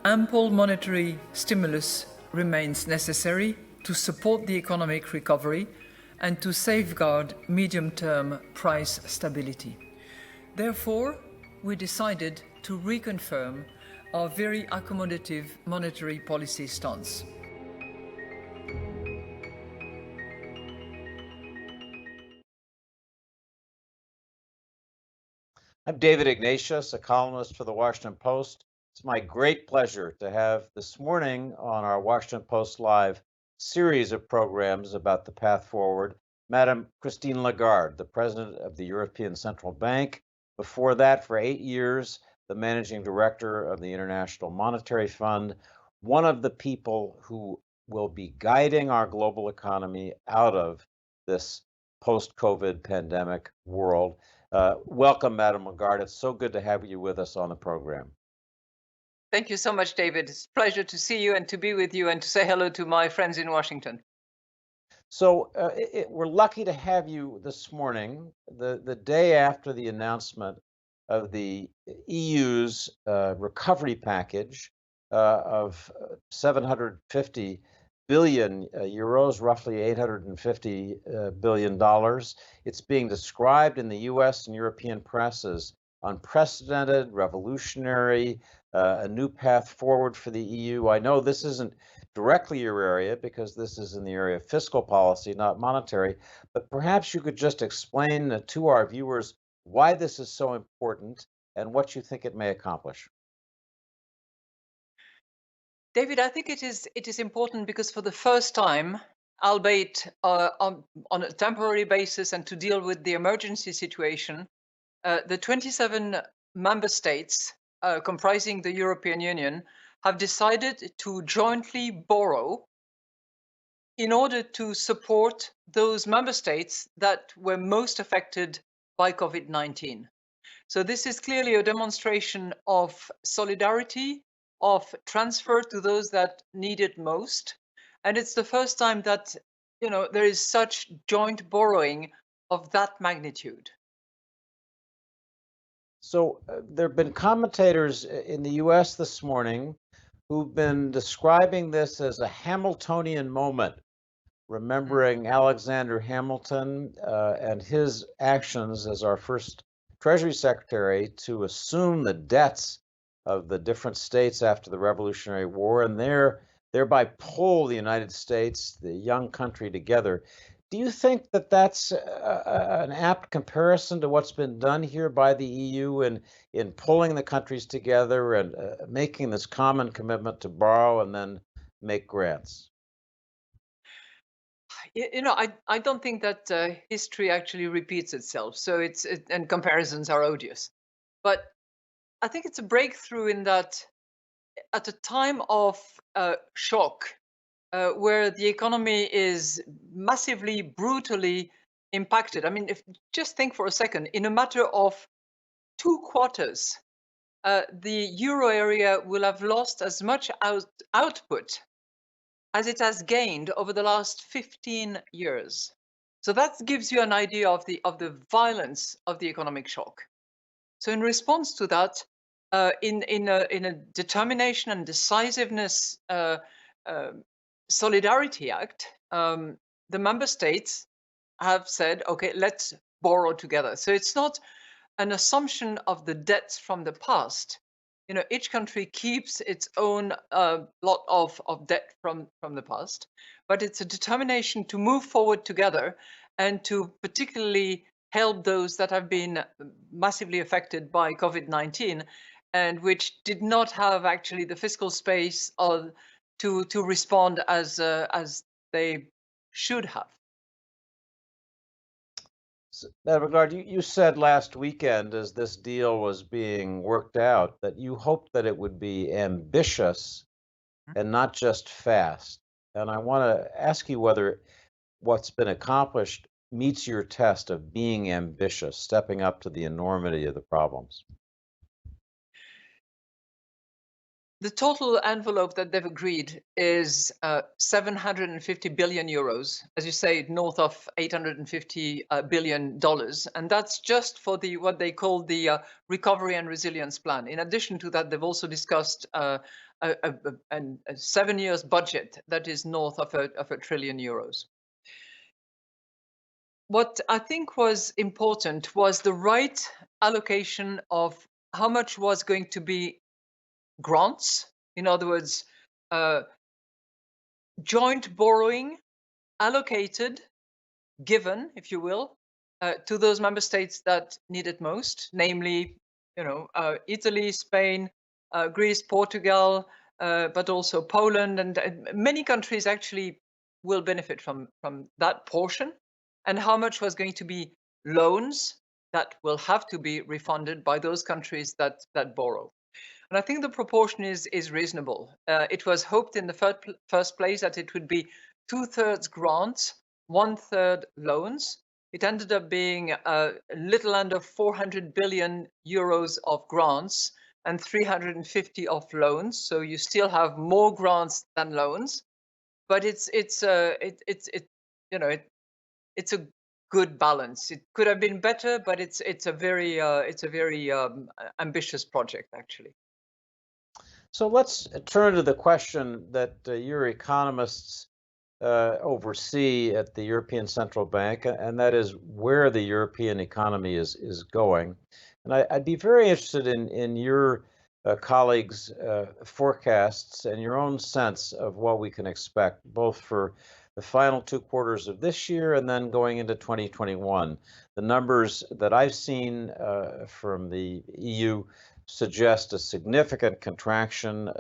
Ample monetary stimulus remains necessary to support the economic recovery and to safeguard medium-term price stability. Therefore, we decided to reconfirm our very accommodative monetary policy stance. I'm David Ignatius, a columnist for the Washington Post. It's my great pleasure to have this morning on our Washington Post Live series of programs about the path forward, Madam Christine Lagarde, the president of the European Central Bank. Before that, for 8 years, the managing director of the International Monetary Fund, one of the people who will be guiding our global economy out of this post-COVID pandemic world. Welcome, Madam Lagarde. It's so good to have you with us on the program. Thank you so much, David. It's a pleasure to see you and to be with you and to say hello to my friends in Washington. So we're lucky to have you this morning, the day after the announcement of the EU's recovery package of 750 billion euros, roughly $850 billion. It's being described in the US and European press as unprecedented, revolutionary, a new path forward for the EU. I know this isn't directly your area because this is in the area of fiscal policy, not monetary, but perhaps you could just explain to our viewers why this is so important and what you think it may accomplish. David, I think it is important because for the first time, albeit on a temporary basis and to deal with the emergency situation, the 27 member states comprising the European Union have decided to jointly borrow in order to support those member states that were most affected by COVID-19. So this is clearly a demonstration of solidarity, of transfer to those that need it most. And it's the first time that, there is such joint borrowing of that magnitude. So there have been commentators in the US this morning who've been describing this as a Hamiltonian moment, remembering Alexander Hamilton and his actions as our first Treasury Secretary to assume the debts of the different states after the Revolutionary War and thereby pull the United States, the young country, together. Do you think that that's an apt comparison to what's been done here by the EU in pulling the countries together and making this common commitment to borrow and then make grants? I don't think that history actually repeats itself. So and comparisons are odious. But I think it's a breakthrough in that at a time of shock, where the economy is massively, brutally impacted. I mean, just think for a second, in a matter of 2 quarters, the euro area will have lost as much output as it has gained over the last 15 years. So that gives you an idea of the violence of the economic shock. So in response to that, in a determination and decisiveness solidarity act, the member states have said, okay, let's borrow together. So it's not an assumption of the debts from the past. Each country keeps its own lot of debt from the past, but it's a determination to move forward together and to particularly help those that have been massively affected by COVID-19 and which did not have actually the fiscal space to respond as they should have. In that regard, you said last weekend, as this deal was being worked out, that you hoped that it would be ambitious and not just fast. And I want to ask you whether what's been accomplished meets your test of being ambitious, stepping up to the enormity of the problems. The total envelope that they've agreed is 750 billion euros, as you say, north of $850 billion. And that's just for what they call the Recovery and Resilience Plan. In addition to that, they've also discussed a 7 years budget that is north of a trillion euros. What I think was important was the right allocation of how much was going to be grants. In other words, uh, joint borrowing allocated, given, if you will, to those member states that need it most, namely, Italy, Spain, Greece, Portugal, but also Poland, and many countries actually will benefit from that portion. And how much was going to be loans that will have to be refunded by those countries that borrow. And I think the proportion is reasonable. It was hoped in the first place that it would be 2/3 grants, 1/3 loans. It ended up being a little under 400 billion euros of grants and 350 of loans. So you still have more grants than loans, but it's a good balance. It could have been better, but it's a very ambitious project actually. So let's turn to the question that your economists oversee at the European Central Bank, and that is where the European economy is going. And I'd be very interested in your colleagues' forecasts and your own sense of what we can expect, both for the final 2 quarters of this year and then going into 2021. The numbers that I've seen from the EU suggest a significant contraction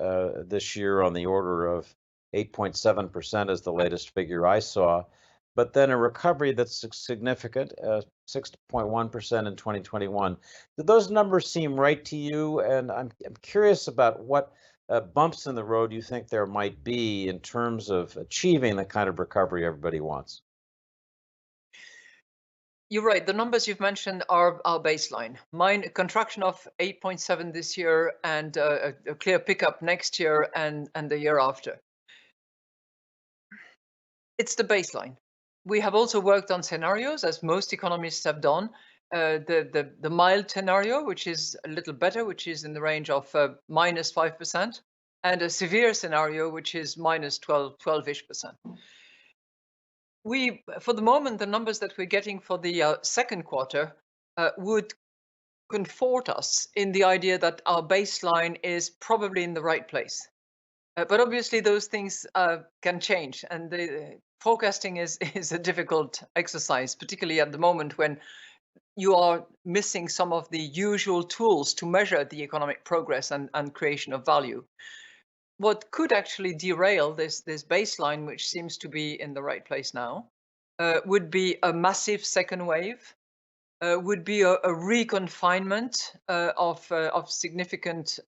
this year on the order of 8.7% is the latest figure I saw, but then a recovery that's significant, 6.1% in 2021. Do those numbers seem right to you? And I'm curious about what bumps in the road you think there might be in terms of achieving the kind of recovery everybody wants. You're right. The numbers you've mentioned are our baseline. Mine, a contraction of 8.7 this year and a clear pickup next year and the year after. It's the baseline. We have also worked on scenarios, as most economists have done. The mild scenario, which is a little better, which is in the range of -5%, and a severe scenario, which is -12-ish%. For the moment, the numbers that we're getting for the second quarter would comfort us in the idea that our baseline is probably in the right place. But obviously, those things can change, and the forecasting is a difficult exercise, particularly at the moment when you are missing some of the usual tools to measure the economic progress and creation of value. What could actually derail this baseline, which seems to be in the right place now, would be a massive second wave, would be a reconfinement of significant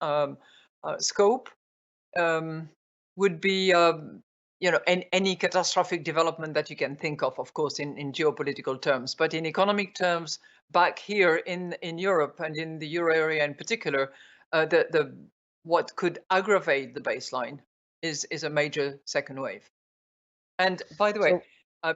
scope, would be any catastrophic development that you can think of course, in geopolitical terms. But in economic terms, back here in Europe and in the euro area in particular, what could aggravate the baseline is a major second wave. And by the way,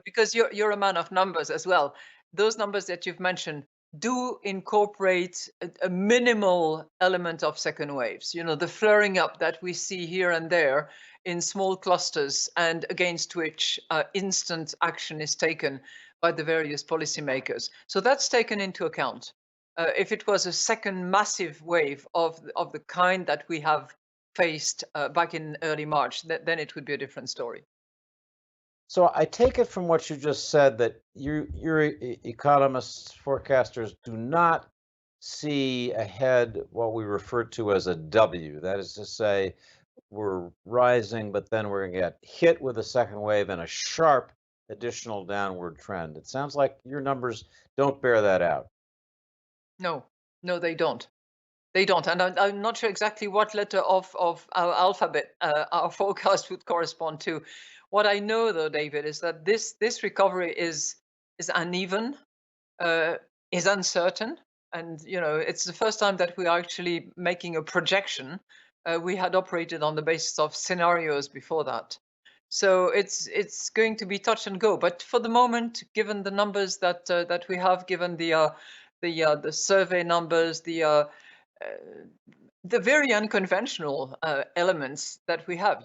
because you're a man of numbers as well, those numbers that you've mentioned do incorporate a minimal element of second waves. The flaring up that we see here and there in small clusters, and against which instant action is taken by the various policymakers. So that's taken into account. If it was a second massive wave of the kind that we have faced back in early March, then it would be a different story. So I take it from what you just said that your economists, forecasters do not see ahead what we refer to as a W. That is to say, we're rising, but then we're going to get hit with a second wave and a sharp additional downward trend. It sounds like your numbers don't bear that out. No, they don't. They don't, and I'm not sure exactly what letter of our alphabet our forecast would correspond to. What I know, though, David, is that this recovery is uneven, is uncertain, and it's the first time that we are actually making a projection. We had operated on the basis of scenarios before that, so it's going to be touch and go. But for the moment, given the numbers that we have, given the survey numbers, the very unconventional elements that we have.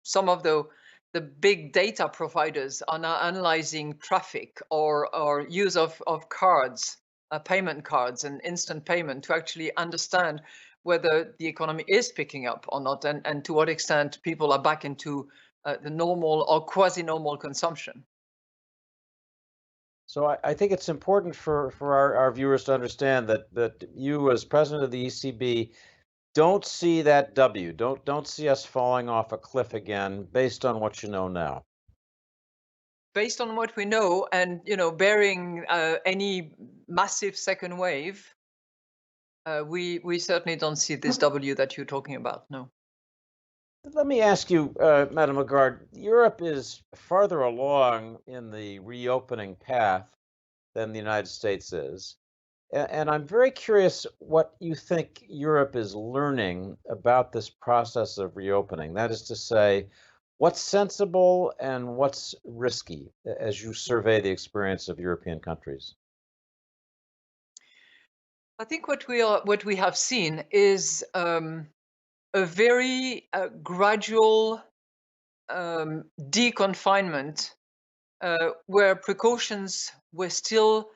Some of the big data providers are now analyzing traffic or use of cards, payment cards and instant payment to actually understand whether the economy is picking up or not, and to what extent people are back into the normal or quasi-normal consumption. So I think it's important for our viewers to understand that you, as president of the ECB, don't see that W. Don't see us falling off a cliff again based on what you know now. Based on what we know, and bearing any massive second wave, we certainly don't see this W that you're talking about. No. Let me ask you, Madame Lagarde, Europe is farther along in the reopening path than the United States is. And I'm very curious what you think Europe is learning about this process of reopening. That is to say, what's sensible and what's risky as you survey the experience of European countries? I think what we have seen is a very gradual deconfinement, where precautions were still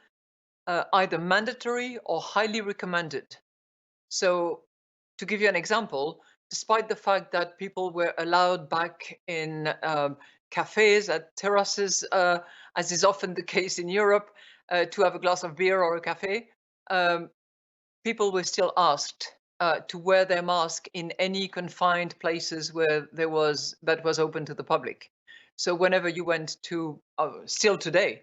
either mandatory or highly recommended. So, to give you an example, despite the fact that people were allowed back in cafes, at terraces, as is often the case in Europe, to have a glass of beer or a cafe, um, people were still asked to wear their mask in any confined places where that was open to the public. So whenever you went to, still today,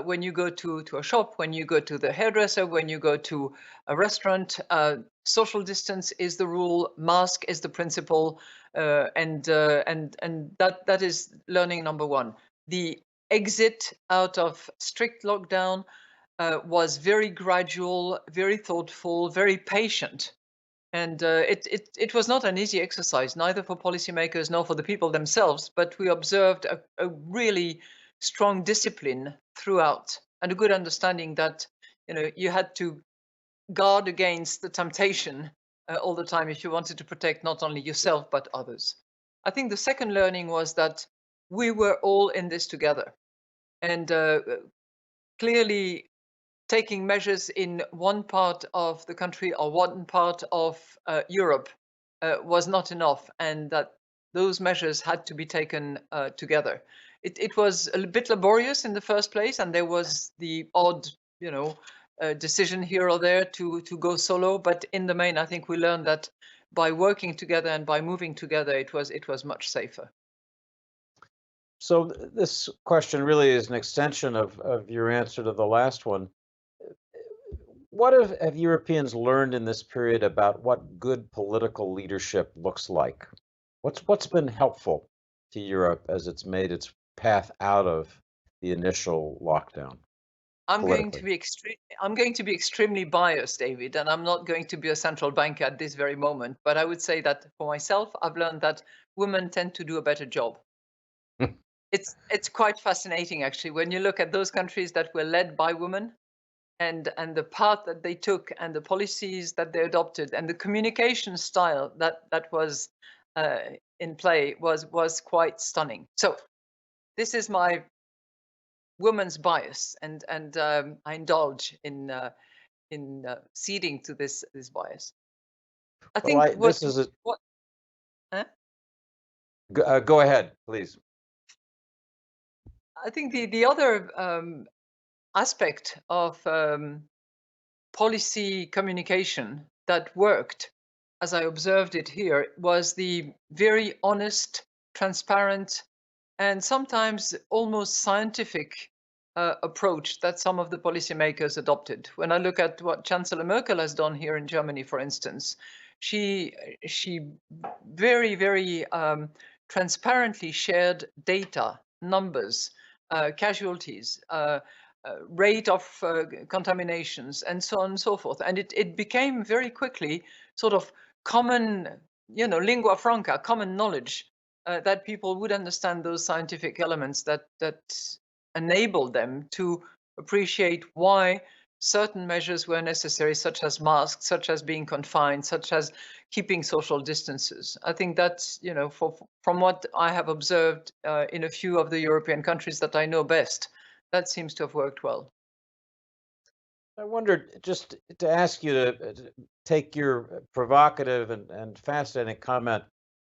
when you go to a shop, when you go to the hairdresser, when you go to a restaurant, social distance is the rule, mask is the principle, and that is learning number one. The exit out of strict lockdown was very gradual, very thoughtful, very patient. And it was not an easy exercise, neither for policymakers nor for the people themselves, but we observed a really strong discipline throughout, and a good understanding that you had to guard against the temptation all the time if you wanted to protect not only yourself but others. I think the second learning was that we were all in this together, and clearly taking measures in one part of the country or one part of Europe was not enough, and that those measures had to be taken together. It was a bit laborious in the first place, and there was the odd, decision here or there to go solo. But in the main, I think we learned that by working together and by moving together, it was much safer. So this question really is an extension of your answer to the last one. What have Europeans learned in this period about what good political leadership looks like? What's been helpful to Europe as it's made its path out of the initial lockdown politically? I'm going to be extremely biased, David, and I'm not going to be a central banker at this very moment. But I would say that for myself, I've learned that women tend to do a better job. It's quite fascinating, actually, when you look at those countries that were led by women, and the path that they took, and the policies that they adopted, and the communication style that was in play was quite stunning. So this is my woman's bias, and I indulge in ceding to this bias. I Well, think this is a what huh? go ahead, please. I think the other aspect of policy communication that worked, as I observed it here, was the very honest, transparent, and sometimes almost scientific approach that some of the policymakers adopted. When I look at what Chancellor Merkel has done here in Germany, for instance, she very, very transparently shared data, numbers, casualties, rate of contaminations, and so on and so forth. And it became very quickly sort of common, lingua franca, common knowledge, that people would understand those scientific elements that enabled them to appreciate why certain measures were necessary, such as masks, such as being confined, such as keeping social distances. I think that's, from what I have observed in a few of the European countries that I know best, that seems to have worked well. I wondered just to ask you to take your provocative and fascinating comment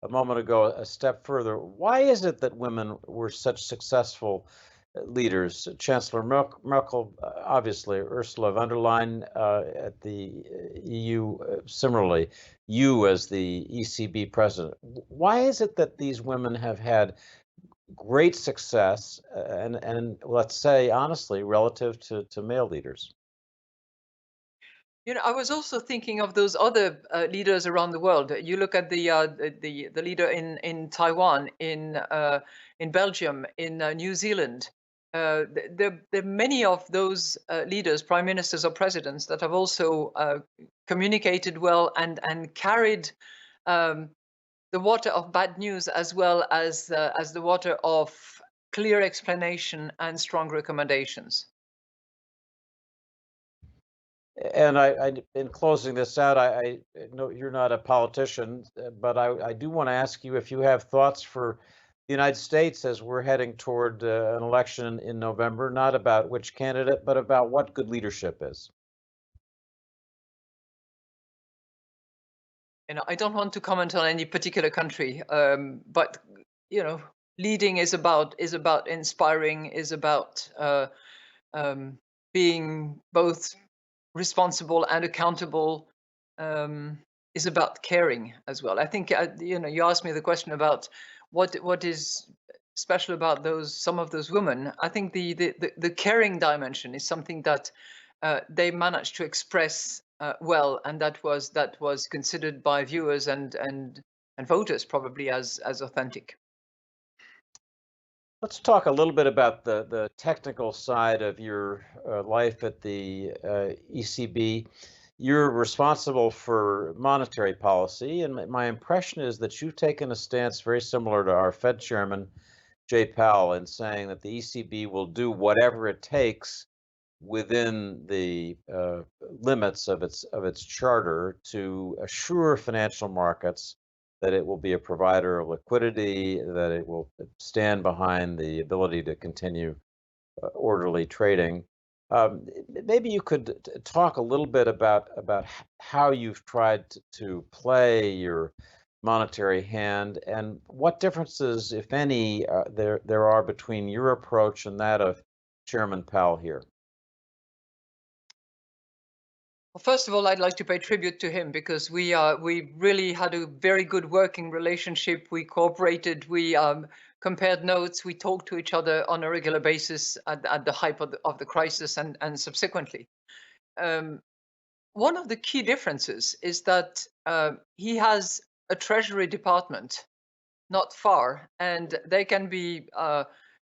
a moment ago a step further. Why is it that women were such successful leaders? Chancellor Merkel, obviously, Ursula von der Leyen at the EU, similarly, you as the ECB president. Why is it that these women have had great success and let's say honestly, relative to male leaders? I was also thinking of those other leaders around the world. You look at the leader in Taiwan, in Belgium, in New Zealand. There are many of those leaders, prime ministers or presidents, that have also communicated well and carried um, the water of bad news as well as the water of clear explanation and strong recommendations. And in closing this out, I know you're not a politician, but I do want to ask you if you have thoughts for the United States as we're heading toward an election in November, not about which candidate, but about what good leadership is. I don't want to comment on any particular country, but leading is about inspiring, is about um, being both responsible and accountable, um, is about caring as well. I think you asked me the question about what is special about some of those women. I think the caring dimension is something that they managed to express well, and that was considered by viewers and voters probably as authentic. Let's talk a little bit about the technical side of your life at the ECB. You're responsible for monetary policy, and my impression is that you've taken a stance very similar to our Fed chairman, Jay Powell, in saying that the ECB will do whatever it takes within the limits of its charter to assure financial markets that it will be a provider of liquidity, that it will stand behind the ability to continue orderly trading. Maybe you could talk a little bit about how you've tried to play your monetary hand and what differences, if any, there are between your approach and that of Chairman Powell here. Well, first of all, I'd like to pay tribute to him because we really had a very good working relationship. We cooperated, we compared notes, we talked to each other on a regular basis at the height of the crisis and subsequently. One of the key differences is that he has a Treasury Department not far, and there can be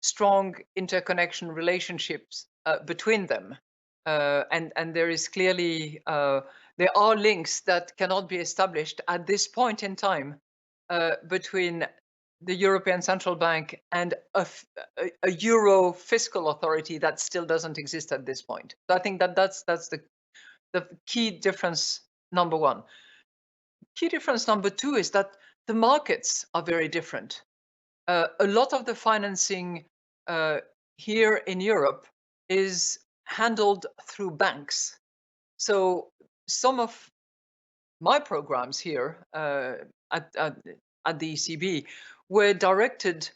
strong interconnection relationships between them. And there is clearly there are links that cannot be established at this point in time between the European Central Bank and a Euro fiscal authority that still doesn't exist at this point. So I think that's the key difference number one. Key difference number two is that the markets are very different. A lot of the financing here in Europe is handled through banks. So some of my programs here at the ECB were directed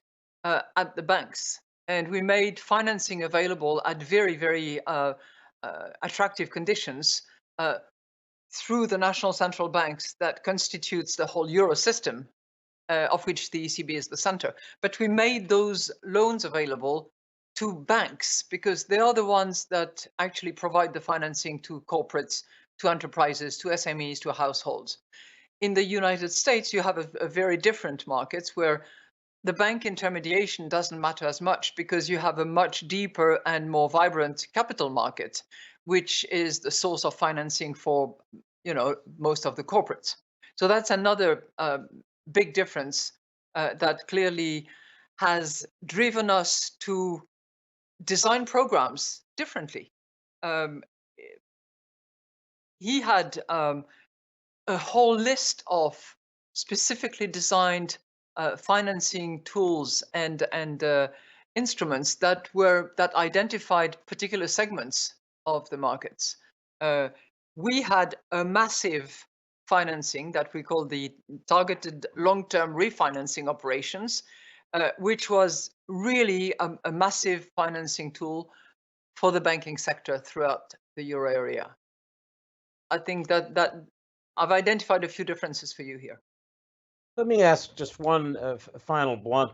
at the banks, and we made financing available at very, very attractive conditions through the national central banks that constitutes the whole euro system, of which the ECB is the center. But we made those loans available to banks because they are the ones that actually provide the financing to corporates, to enterprises, to SMEs, to households. In the United States, you have a very different markets where the bank intermediation doesn't matter as much because you have a much deeper and more vibrant capital market, which is the source of financing for most of the corporates. So that's another big difference that clearly has driven us to design programs differently. Um, he had a whole list of specifically designed financing tools and instruments that identified particular segments of the markets. We had a massive financing that we call the targeted long-term refinancing operations, which was really a massive financing tool for the banking sector throughout the euro area. I think that I've identified a few differences for you here. Let me ask just one final blunt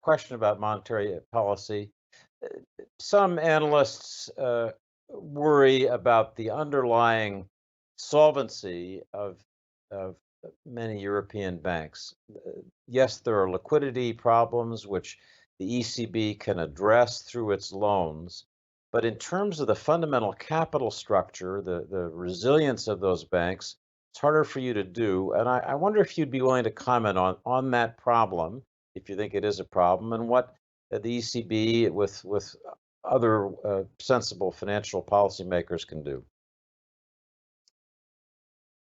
question about monetary policy. Some analysts worry about the underlying solvency of many European banks. Yes, there are liquidity problems which the ECB can address through its loans, but in terms of the fundamental capital structure, the resilience of those banks, it's harder for you to do. And I wonder if you'd be willing to comment on that problem, if you think it is a problem, and what the ECB with other sensible financial policymakers can do.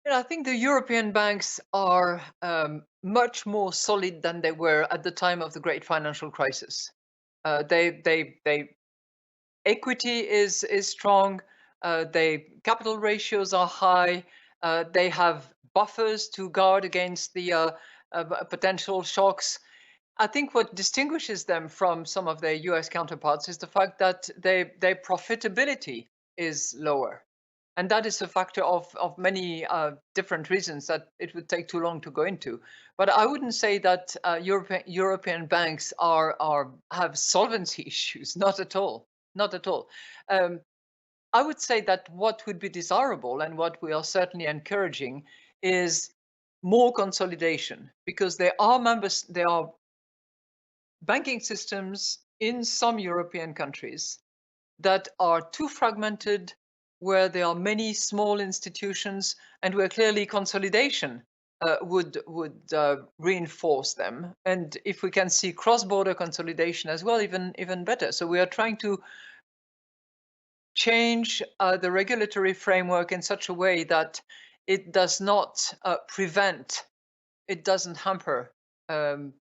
I think the European banks are much more solid than they were at the time of the great financial crisis. Equity is strong. Capital ratios are high. They have buffers to guard against the potential shocks. I think what distinguishes them from some of their US counterparts is the fact that their profitability is lower. And that is a factor of many different reasons that it would take too long to go into. But I wouldn't say that European banks have solvency issues. Not at all. Not at all. I would say that what would be desirable and what we are certainly encouraging is more consolidation, because there are banking systems in some European countries that are too fragmented, where there are many small institutions, and where clearly consolidation would reinforce them. And if we can see cross-border consolidation as well, even better. So we are trying to change the regulatory framework in such a way that it does not it doesn't hamper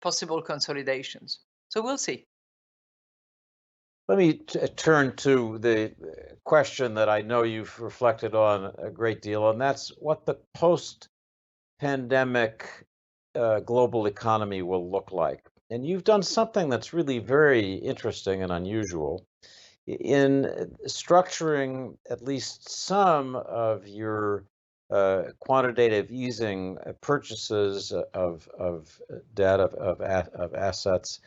possible consolidations. So we'll see. Let me turn to the question that I know you've reflected on a great deal, and that's what the post-pandemic global economy will look like. And you've done something that's really very interesting and unusual in structuring at least some of your quantitative easing purchases of debt, of assets,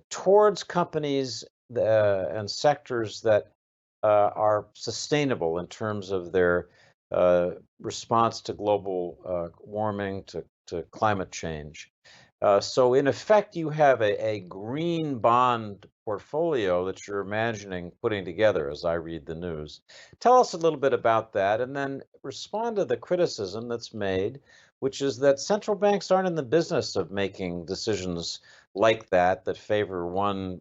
towards companies and sectors that are sustainable in terms of their response to global warming, to climate change. So in effect, you have a green bond portfolio that you're imagining putting together, as I read the news. Tell us a little bit about that, and then respond to the criticism that's made, which is that central banks aren't in the business of making decisions like that favor one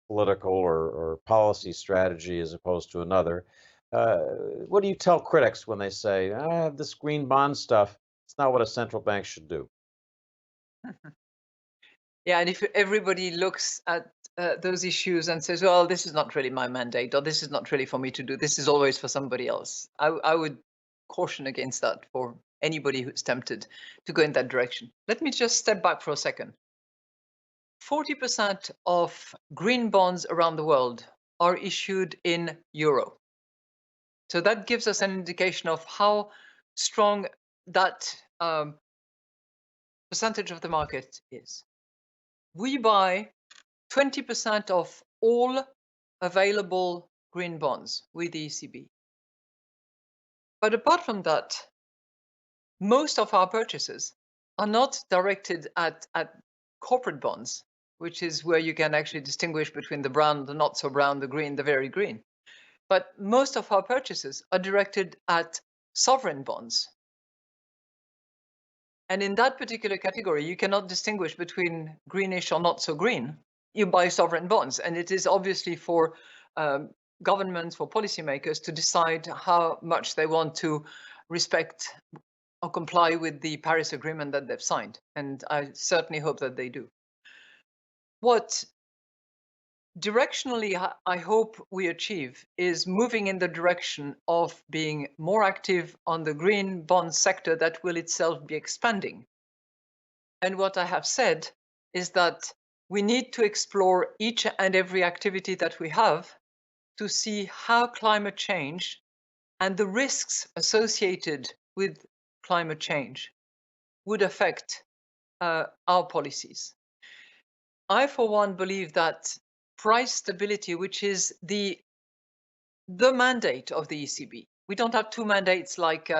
political or policy strategy as opposed to another. What do you tell critics when they say, this green bond stuff, it's not what a central bank should do? Yeah, and if everybody looks at those issues and says, well, this is not really my mandate, or this is not really for me to do, this is always for somebody else, I would caution against that for anybody who's tempted to go in that direction. Let me just step back for a second. 40% of green bonds around the world are issued in euro. So that gives us an indication of how strong that percentage of the market is. We buy 20% of all available green bonds with the ECB. But apart from that, most of our purchases are not directed at corporate bonds, which is where you can actually distinguish between the brown, the not so brown, the green, the very green. But most of our purchases are directed at sovereign bonds. And in that particular category, you cannot distinguish between greenish or not so green. You buy sovereign bonds, and it is obviously for governments, for policymakers to decide how much they want to respect or comply with the Paris Agreement that they've signed. And I certainly hope that they do. What directionally I hope we achieve is moving in the direction of being more active on the green bond sector that will itself be expanding. And what I have said is that we need to explore each and every activity that we have to see how climate change and the risks associated with climate change would affect our policies. I, for one, believe that price stability, which is the mandate of the ECB. We don't have two mandates like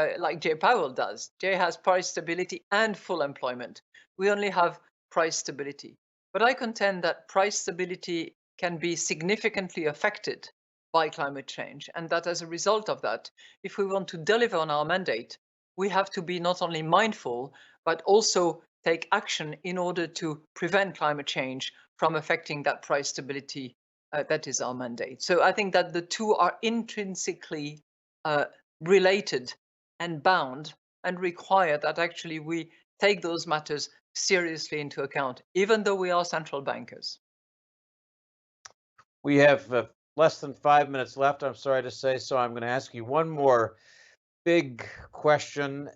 Jay Powell does. Jay has price stability and full employment. We only have price stability. But I contend that price stability can be significantly affected by climate change, and that as a result of that, if we want to deliver on our mandate, we have to be not only mindful, but also take action in order to prevent climate change from affecting that price stability that is our mandate. So I think that the two are intrinsically related and bound, and require that actually we take those matters seriously into account, even though we are central bankers. We have less than 5 minutes left, I'm sorry to say, so I'm going to ask you one more big question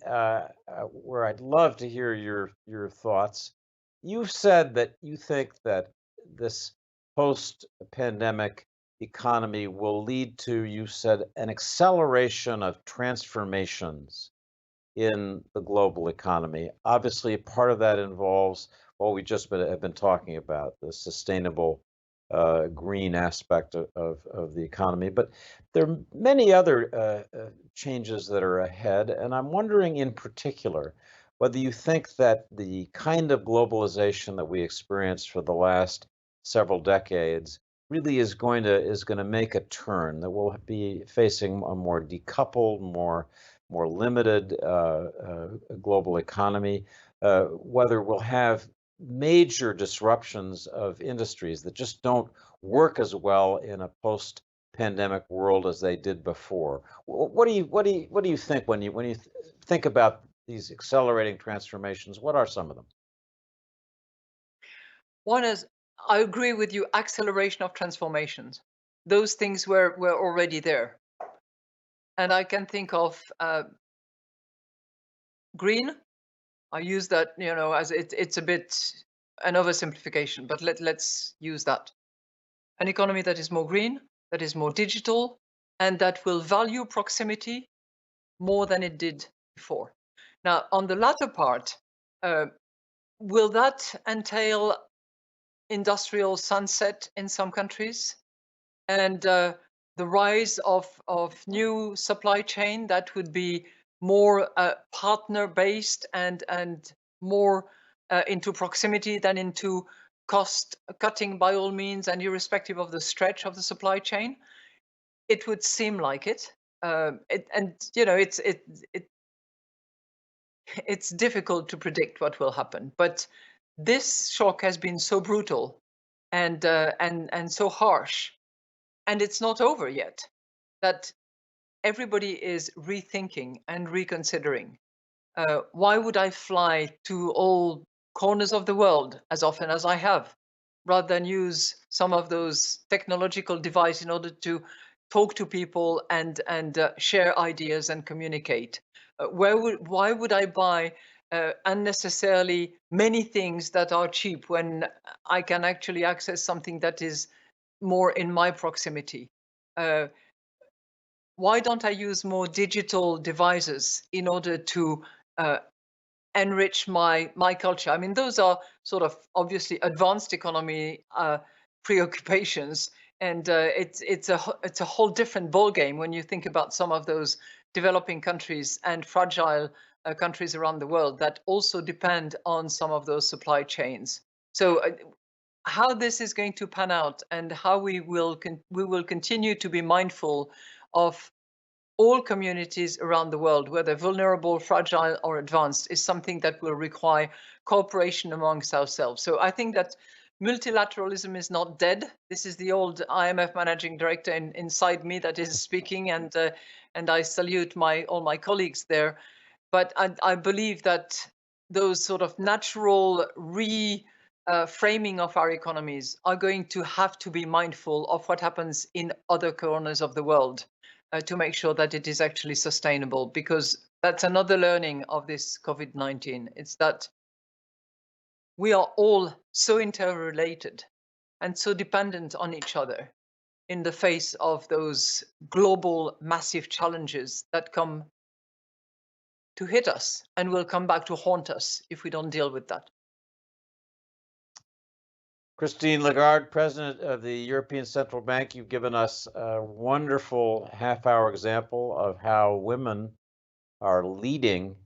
where I'd love to hear your thoughts. You've said that you think that this post-pandemic economy will lead to, you said, an acceleration of transformations in the global economy. Obviously, part of that involves what we just have been talking about, the sustainable green aspect of the economy. But there are many other changes that are ahead. And I'm wondering in particular whether you think that the kind of globalization that we experienced for the last several decades really is going to make a turn, that we'll be facing a more decoupled, more limited global economy, whether we'll have major disruptions of industries that just don't work as well in a post-pandemic world as they did before. What do you think when you think about these accelerating transformations? What are some of them? One is, I agree with you, acceleration of transformations. Those things were already there. And I can think of green. I use that, as it's a bit an oversimplification, but let's use that. An economy that is more green, that is more digital, and that will value proximity more than it did before. Now, on the latter part, will that entail industrial sunset in some countries, and the rise of new supply chain that would be more partner-based and more into proximity than into cost cutting by all means, and irrespective of the stretch of the supply chain? It would seem like it. It's difficult to predict what will happen, but this shock has been so brutal and so harsh, and it's not over yet, that everybody is rethinking and reconsidering. Why would I fly to all corners of the world as often as I have, rather than use some of those technological devices in order to talk to people and share ideas and communicate? Why would I buy unnecessarily many things that are cheap when I can actually access something that is more in my proximity? Why don't I use more digital devices in order to enrich my culture? I mean, those are sort of obviously advanced economy preoccupations, and it's a whole different ballgame when you think about some of those developing countries and fragile countries around the world that also depend on some of those supply chains. So how this is going to pan out, and how we will continue to be mindful of all communities around the world, whether vulnerable, fragile, or advanced, is something that will require cooperation amongst ourselves. So I think that multilateralism is not dead. This is the old IMF managing director inside me that is speaking, and I salute all my colleagues there. But I believe that those sort of natural framing of our economies are going to have to be mindful of what happens in other corners of the world to make sure that it is actually sustainable, because that's another learning of this COVID-19. It's that we are all so interrelated and so dependent on each other in the face of those global massive challenges that come to hit us and will come back to haunt us if we don't deal with that. Christine Lagarde, President of the European Central Bank, you've given us a wonderful half-hour example of how women are leading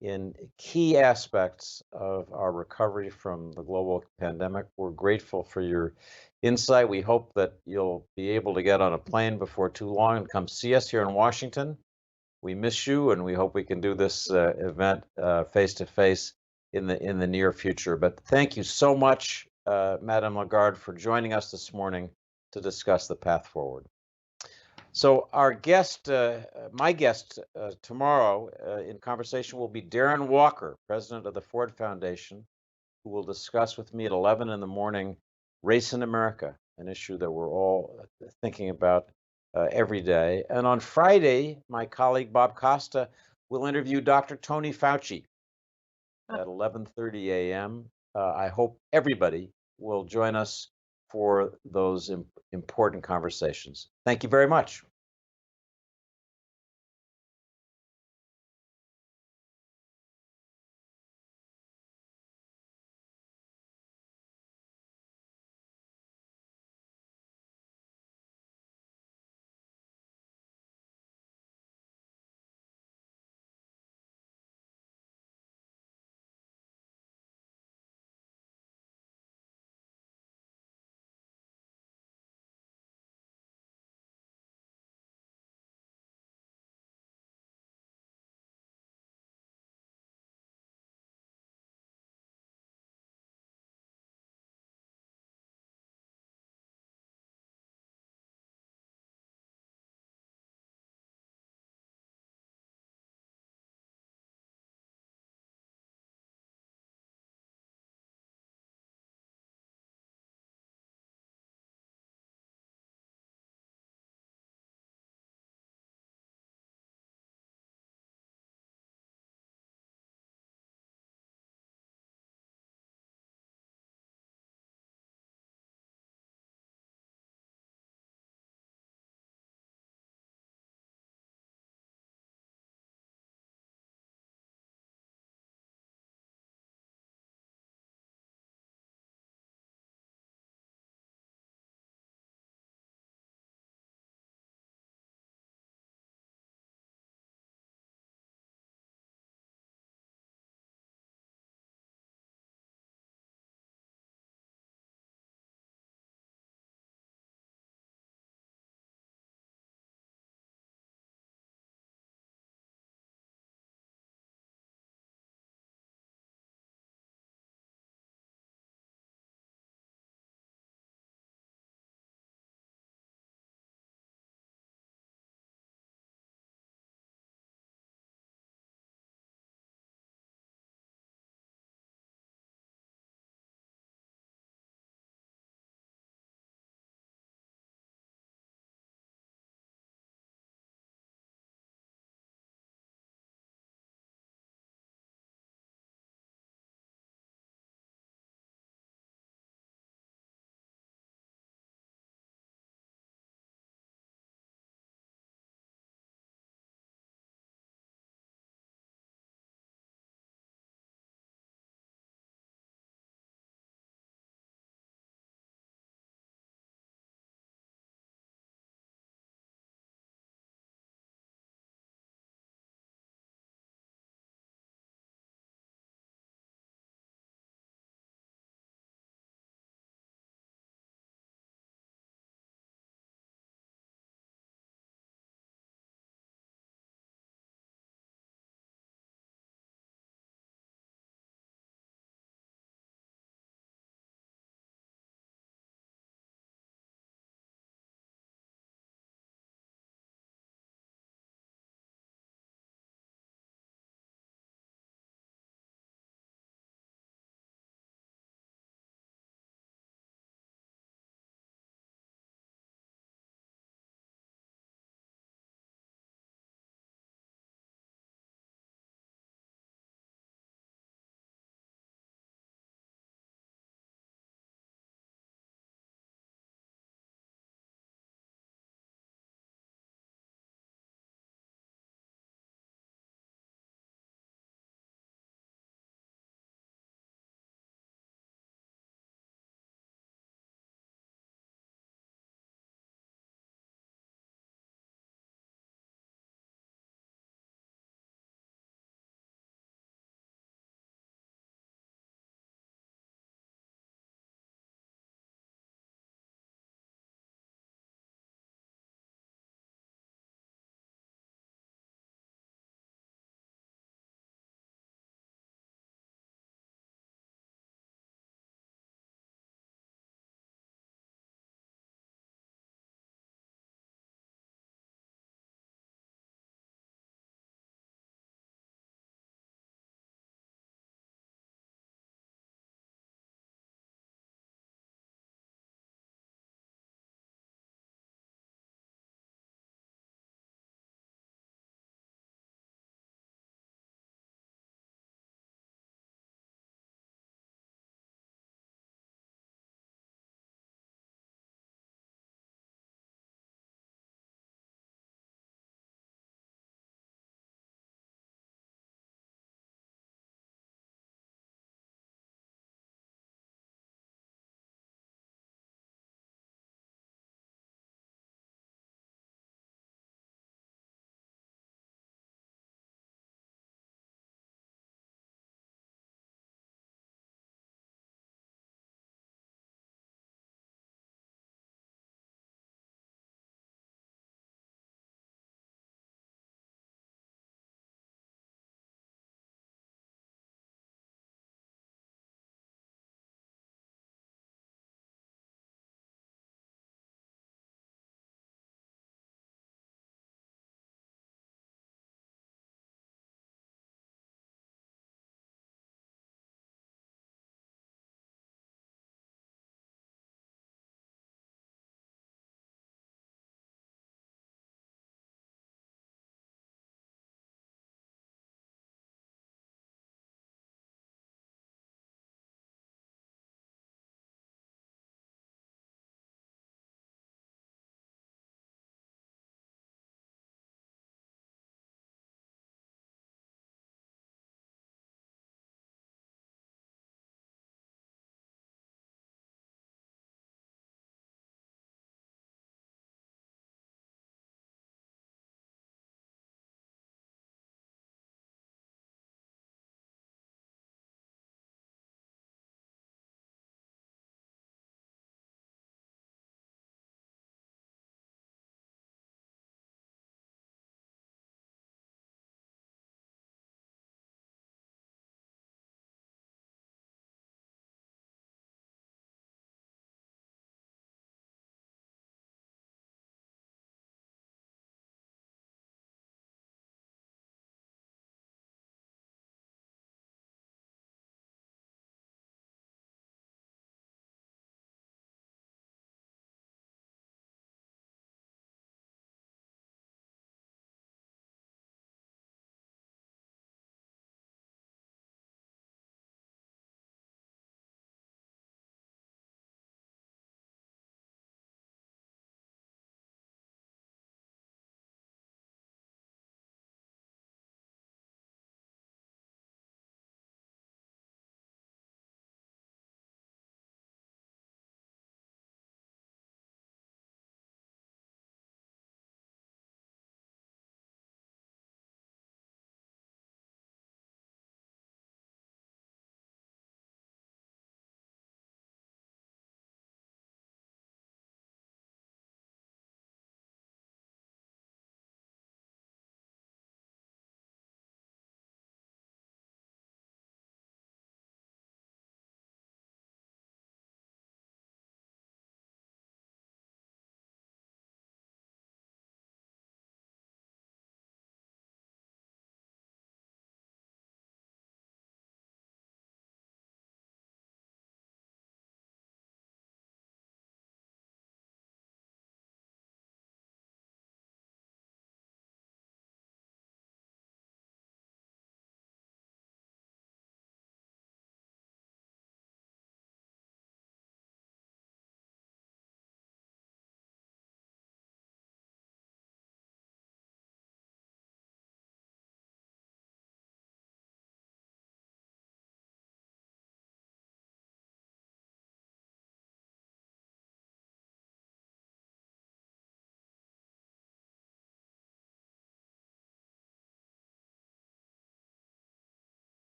in key aspects of our recovery from the global pandemic. We're grateful for your insight. We hope that you'll be able to get on a plane before too long and come see us here in Washington. We miss you, and we hope we can do this event face-to-face in the near future. But thank you so much, Madame Lagarde, for joining us this morning to discuss the path forward. So our guest, my guest tomorrow in conversation will be Darren Walker, president of the Ford Foundation, who will discuss with me at 11 in the morning race in America, an issue that we're all thinking about every day. And on Friday, my colleague Bob Costa will interview Dr. Tony Fauci at 11:30 a.m. I hope everybody will join us for those important conversations. Thank you very much.